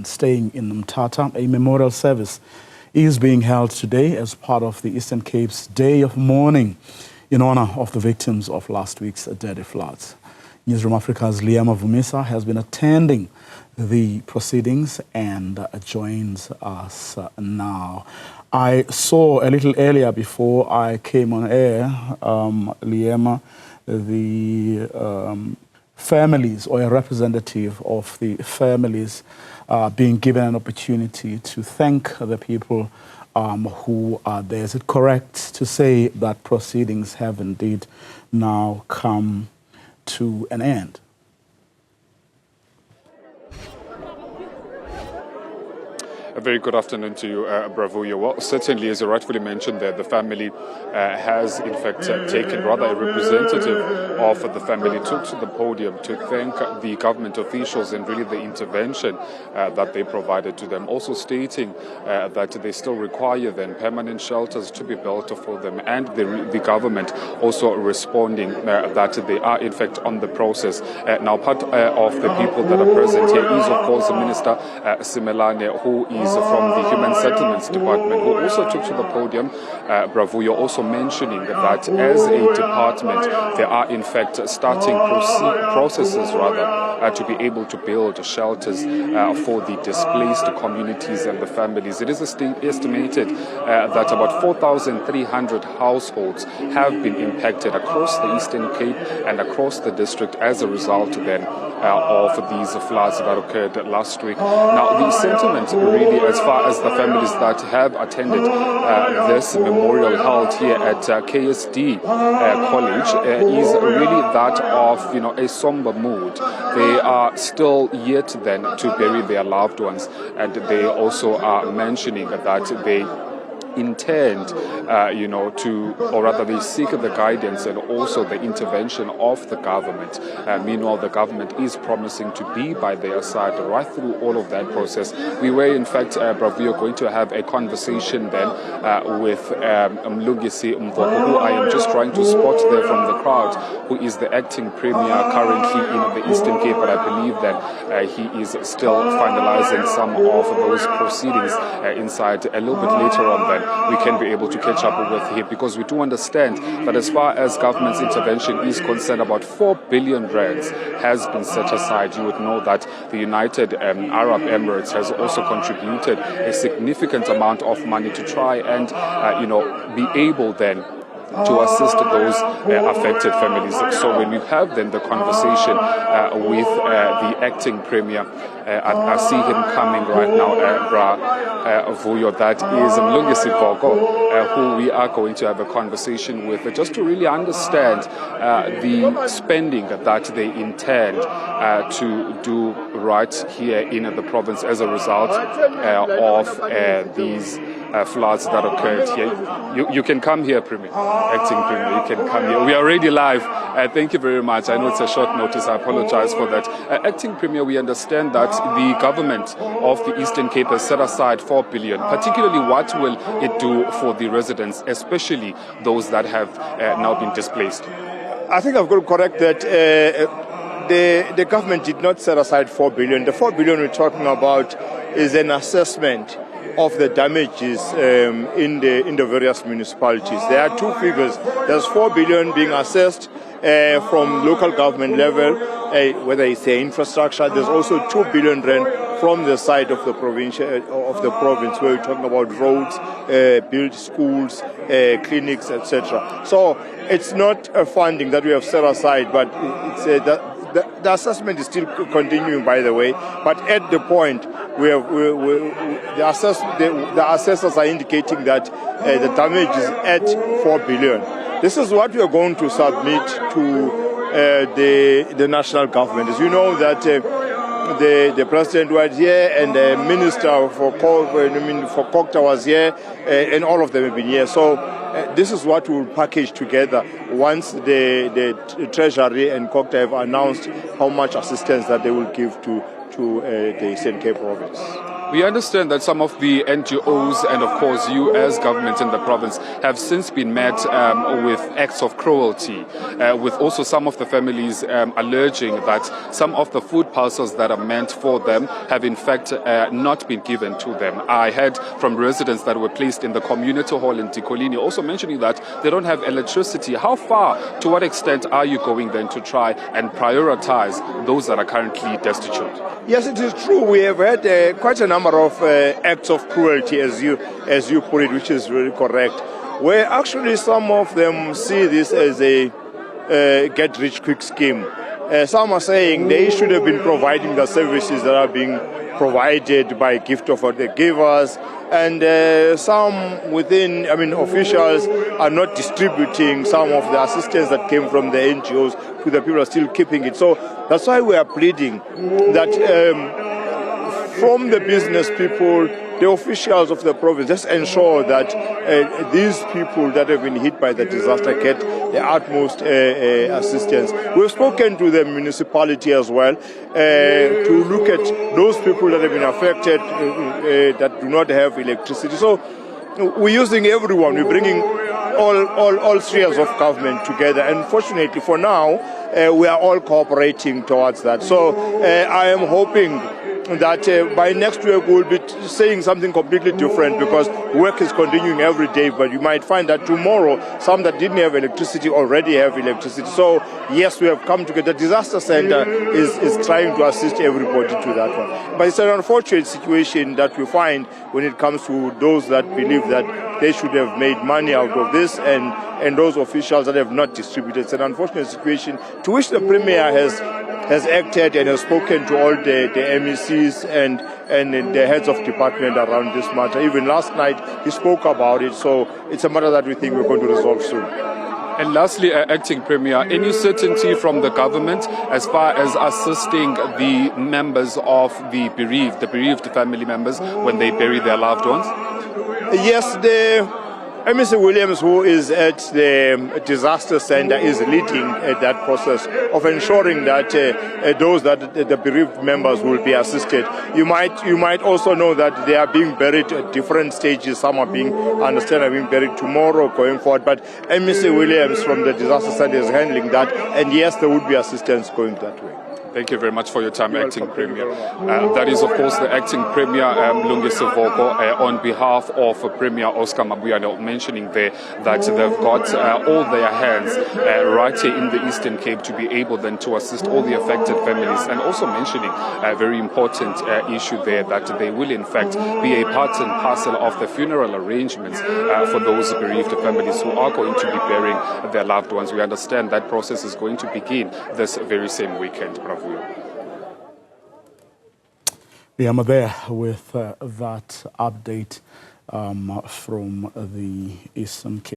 and staying in Mthatha. A memorial service is being held today as part of the Eastern Cape's Day of Mourning in honor of the victims of last week's deadly floods. Newzroom Afrika's Liyema Vumisa has been attending the proceedings and joins us now. I saw a little earlier before I came on air, Liyema, the families or a representative of the families being given an opportunity to thank the people who are there. Is it correct to say that proceedings have indeed now come to an end? A very good afternoon to you, Bravuyo. Well, certainly, as you rightfully mentioned there, the family has, in fact, taken rather a representative of the family, took to the podium to thank the government officials and really the intervention that they provided to them. Also stating that they still require then permanent shelters to be built for them, and the government also responding that they are, in fact, on the process. Now, part of the people that are present here is, of course, the Minister Simelane, who is from the Human Settlements Department, who also took to the podium. Bravuyo also mentioning that as a department, they are in fact starting processes to be able to build shelters for the displaced communities and the families. It is estimated that about 4,300 households have been impacted across the Eastern Cape and across the district as a result then of these floods that occurred last week. Now, the sentiment really, as far as the families that have attended this memorial held here at KSD College, is really that of, a somber mood. They are still yet then to bury their loved ones, and they also are mentioning that they intend, or rather they seek the guidance and also the intervention of the government. Meanwhile, the government is promising to be by their side right through all of that process. We were, in fact, Bravuyo, going to have a conversation then with Mlungisi Mvoko, who I am just trying to spot there from the crowd, who is the acting premier currently in the Eastern Cape, but I believe that he is still finalizing some of those proceedings inside. A little bit later on then, we can be able to catch up with him, because we do understand that as far as government's intervention is concerned, about 4 billion rands has been set aside. You would know that the United Arab Emirates has also contributed a significant amount of money to try and, be able then to assist those affected families. So when we have then the conversation with the acting premier, I see him coming right now, Vuyo, that is Mlungisi Mvoko, who we are going to have a conversation with, just to really understand the spending that they intend to do right here in the province as a result of these floods that occurred here. You can come here, Premier, acting Premier, you can come here. We are already live. Thank you very much. I know it's a short notice. I apologize for that. Acting Premier, we understand that the government of the Eastern Cape has set aside 4 billion. Particularly, what will it do for the residents, especially those that have now been displaced? I think I've got to correct that. The government did not set aside 4 billion. The 4 billion we're talking about is an assessment of the damages in the various municipalities. There are two figures. There's 4 billion being assessed from local government level, whether it's the infrastructure. There's also 2 billion rand from the side of the province, where we're talking about roads, build schools, clinics, etc. So it's not a funding that we have set aside, but it's the assessment is still continuing, by the way. But at the point, the assessors are indicating that the damage is at 4 billion. This is what we are going to submit to the national government. As you know that the president was here, and the minister for Kokta was here, and all of them have been here. So this is what we'll package together once the Treasury and Kokta have announced how much assistance that they will give to the Eastern Cape province. We understand that some of the NGOs and, of course, you as government in the province have since been met with acts of cruelty, with also some of the families alleging that some of the food parcels that are meant for them have in fact not been given to them. I heard from residents that were placed in the community hall in Tikolini also mentioning that they don't have electricity. How far, to what extent are you going then to try and prioritize those that are currently destitute? Yes, it is true. We have had quite a number of acts of cruelty, as you put it, which is really correct, where actually some of them see this as a get-rich-quick scheme. Some are saying they should have been providing the services that are being provided by gift of the givers, and some within, officials are not distributing some of the assistance that came from the NGOs to the people who are still keeping it. So that's why we are pleading that from the business people, the officials of the province, just ensure that these people that have been hit by the disaster get the utmost assistance. We've spoken to the municipality as well to look at those people that have been affected that do not have electricity. So we're using everyone. We're bringing all spheres of government together, and fortunately for now, we are all cooperating towards that. So I am hoping that by next week we'll be saying something completely different, because work is continuing every day, but you might find that tomorrow some that didn't have electricity already have electricity. So yes, we have come together. The disaster center is trying to assist everybody to that one. But it's an unfortunate situation that we find when it comes to those that believe that they should have made money out of this, and those officials that have not distributed. It's an unfortunate situation to which the Premier has acted and has spoken to all the MECs and the heads of department around this matter. Even last night he spoke about it, so it's a matter that we think we're going to resolve soon. And lastly, Acting Premier, any certainty from the government as far as assisting the members of the bereaved family members when they bury their loved ones? Yes, the MEC Williams, who is at the disaster center, is leading that process of ensuring that those that the bereaved members will be assisted. You might also know that they are being buried at different stages. Some are being buried tomorrow, going forward. But MEC Williams from the disaster center is handling that, and yes, there would be assistance going that way. Thank you very much for your time, Acting Premier. That is, of course, the Acting Premier, Lungisivoko, on behalf of Premier Oscar Mabuyane, mentioning there that they've got all their hands right here in the Eastern Cape to be able then to assist all the affected families, and also mentioning a very important issue there, that they will in fact be a part and parcel of the funeral arrangements for those bereaved families who are going to be burying their loved ones. We understand that process is going to begin this very same weekend. Liyema there with that update from the Eastern Cape.